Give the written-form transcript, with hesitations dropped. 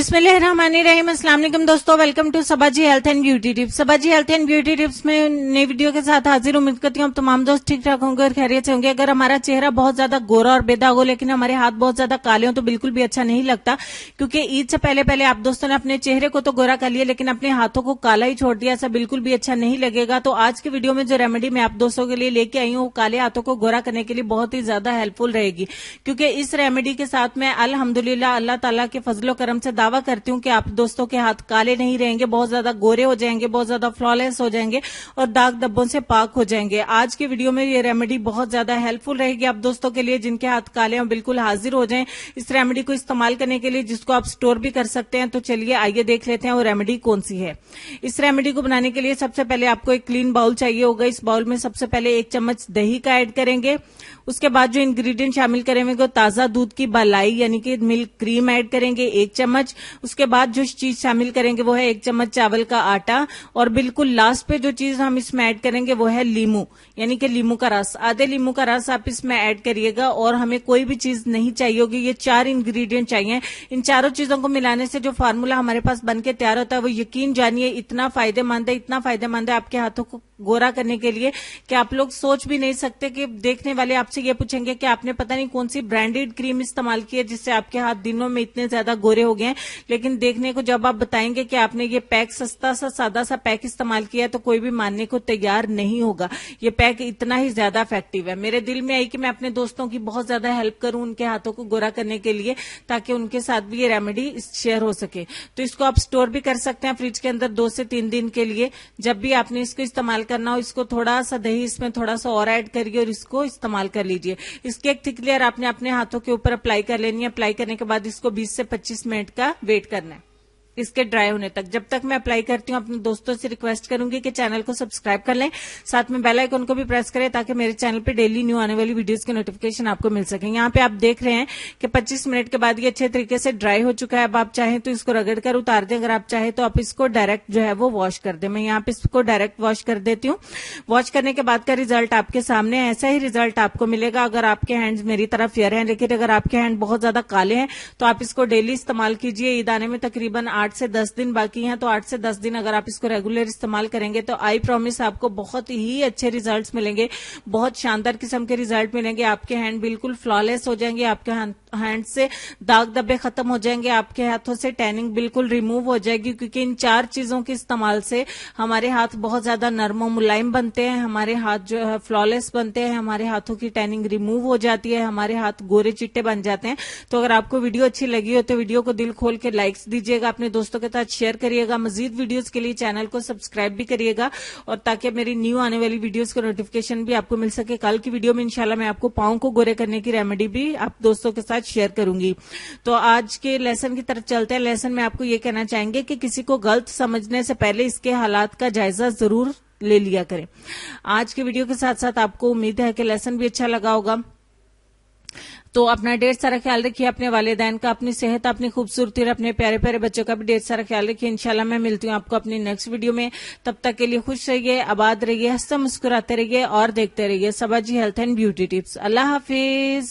बिस्मिल्लाहिर्रहमानिर्रहीम। अस्सलाम वालेकुम दोस्तों, welcome to Sabaji health and beauty tips. Sabaji health and beauty tips में नई वीडियो के साथ हाजिर। उम्मीद करती हूँ आप तमाम दोस्त ठीक ठाक होंगे और खैरियत से होंगे। अगर हमारा चेहरा बहुत ज्यादा गोरा और बेदाग हो लेकिन हमारे हाथ बहुत ज्यादा काले हो तो बिल्कुल भी अच्छा नहीं लगता, क्योंकि ईद से पहले पहले आप दोस्तों ने अपने चेहरे को तो गोरा कर लिया लेकिन अपने हाथों को काला ही छोड़ दिया। ऐसा बिल्कुल भी अच्छा नहीं लगेगा। तो आज की वीडियो में जो रेमेडी मैं आप दोस्तों के लिए लेके आई हूँ वो काले हाथों को गोरा करने के लिए बहुत ही ज्यादा हेल्पफुल रहेगी, क्योंकि इस रेमेडी के साथ मैं अल्हम्दुलिल्लाह अल्लाह ताला के फजलो करम से दावा करती हूँ कि आप दोस्तों के हाथ काले नहीं रहेंगे, बहुत ज्यादा गोरे हो जाएंगे, बहुत ज्यादा फ्लॉलेस हो जाएंगे और दाग धब्बों से पाक हो जाएंगे। आज की वीडियो में ये रेमेडी बहुत ज्यादा हेल्पफुल रहेगी आप दोस्तों के लिए जिनके हाथ काले हैं, बिल्कुल हाजिर हो जाएं इस रेमेडी को इस्तेमाल करने के लिए, जिसको आप स्टोर भी कर सकते हैं। तो चलिए आइए देख लेते हैं वो रेमेडी कौन सी है। इस रेमेडी को बनाने के लिए सबसे पहले आपको एक क्लीन बाउल चाहिए होगा। इस बाउल में सबसे पहले 1 चम्मच दही का ऐड करेंगे। उसके बाद जो इंग्रेडिएंट शामिल करेंगे वो ताजा दूध की मलाई यानी कि मिल्क क्रीम ऐड करेंगे 1 चम्मच। उसके बाद जो चीज शामिल करेंगे वो है 1 चम्मच चावल का आटा, और बिल्कुल लास्ट पे जो चीज हम इसमें ऐड करेंगे वो है लीमू यानी कि लीमू का रस। आधे लीमू का रस आप इसमें ऐड करिएगा और हमें कोई भी चीज नहीं चाहिए होगी, ये 4 इंग्रेडिएंट चाहिए। इन चारों चीजों को मिलाने से जो फार्मूला हमारे पास बनके तैयार होता है वो यकीन जानिए इतना फायदेमंद है आपके हाथों को गोरा करने के लिए कि आप लोग सोच भी नहीं सकते। कि देखने वाले आपसे ये पूछेंगे कि आपने पता नहीं कौन सी ब्रांडेड क्रीम इस्तेमाल की है जिससे आपके हाथ दिनों में इतने ज्यादा गोरे हो गए हैं, लेकिन देखने को जब आप बताएंगे कि आपने ये पैक सस्ता सा सादा सा पैक इस्तेमाल किया है तो कोई भी मानने को तैयार नहीं होगा। ये पैक इतना ही ज्यादा इफेक्टिव है। मेरे दिल में आई कि मैं अपने दोस्तों की बहुत ज्यादा हेल्प करूं उनके हाथों को गोरा करने के लिए, ताकि उनके साथ भी ये रेमेडी शेयर हो सके। तो इसको आप स्टोर भी कर सकते हैं फ्रिज के अंदर 2 से 3 दिन के लिए। जब भी आपने इसको इस्तेमाल करना हो इसको थोड़ा सा दही इसमें थोड़ा सा और ऐड करिए और इसको इस्तेमाल कर लीजिए। इसकी एक थिक लेयर आपने अपने हाथों के ऊपर अप्लाई कर लेनी है। अप्लाई करने के बाद इसको 20 से 25 मिनट का वेट करना है इसके ड्राई होने तक। जब तक मैं अप्लाई करती हूँ अपने दोस्तों से रिक्वेस्ट करूंगी कि चैनल को सब्सक्राइब कर लें, साथ में बेल आइकन को भी प्रेस करें ताकि मेरे चैनल पे डेली न्यू आने वाली वीडियोस की नोटिफिकेशन आपको मिल सके। यहाँ पे आप देख रहे हैं कि 25 मिनट के बाद ये अच्छे तरीके से ड्राई हो चुका है। अब आप चाहें तो इसको रगड़ कर उतार दें, अगर आप चाहें तो आप इसको डायरेक्ट जो है वो वॉश कर दें। मैं यहाँ पे इसको डायरेक्ट वॉश कर देती हूँ। वॉश करने के बाद का रिजल्ट आपके सामने, ऐसा ही रिजल्ट आपको मिलेगा अगर आपके हैंड्स मेरी तरह फेयर हैं। लेकिन अगर आपके हैंड बहुत ज्यादा काले हैं तो आप इसको डेली इस्तेमाल कीजिए। ईद आने में तकरीबन 8 से 10 दिन बाकी हैं, तो 8 से 10 दिन अगर आप इसको रेगुलर इस्तेमाल करेंगे तो आई प्रॉमिस आपको बहुत ही अच्छे रिजल्ट्स मिलेंगे, बहुत शानदार किस्म के रिजल्ट मिलेंगे। आपके हैंड बिल्कुल फ्लॉलेस हो जाएंगे, आपके हैंड से दाग धब्बे खत्म हो जाएंगे, आपके हाथों से टैनिंग बिल्कुल रिमूव हो जाएगी, क्योंकि इन 4 चीजों के इस्तेमाल से हमारे हाथ बहुत ज्यादा नरम और मुलायम बनते हैं, हमारे हाथ जो है फ्लॉलेस बनते हैं, हमारे हाथों की टैनिंग रिमूव हो जाती है, हमारे हाथ गोरे चिट्टे बन जाते हैं। तो अगर आपको वीडियो अच्छी लगी हो तो वीडियो को दिल खोल के लाइक्स दीजिएगा, अपने दोस्तों के साथ शेयर करिएगा, मजीद वीडियोस के लिए चैनल को सब्सक्राइब भी करिएगा, और ताकि मेरी न्यू आने वाली वीडियोस का नोटिफिकेशन भी आपको मिल सके। कल की वीडियो में इंशाल्लाह मैं आपको पांव को गोरे करने की रेमेडी भी आप दोस्तों के साथ शेयर करूंगी। तो आज के लेसन की तरफ चलते हैं। लेसन में आपको ये कहना चाहेंगे कि किसी को गलत समझने से पहले इसके हालात का जायजा जरूर ले लिया करें। आज की वीडियो के साथ साथ आपको उम्मीद है कि लेसन भी अच्छा लगा होगा। तो अपना ढेर सारा ख्याल रखिए, अपने वालिदैन का, अपनी सेहत, अपनी खूबसूरती और अपने प्यारे प्यारे बच्चों का भी ढेर सारा ख्याल रखिए। इंशाल्लाह मैं मिलती हूँ आपको अपनी नेक्स्ट वीडियो में। तब तक के लिए खुश रहिए, आबाद रहिए, हंसते मुस्कुराते रहिए और देखते रहिए Sabaji health and beauty tips. अल्लाह हाफिज।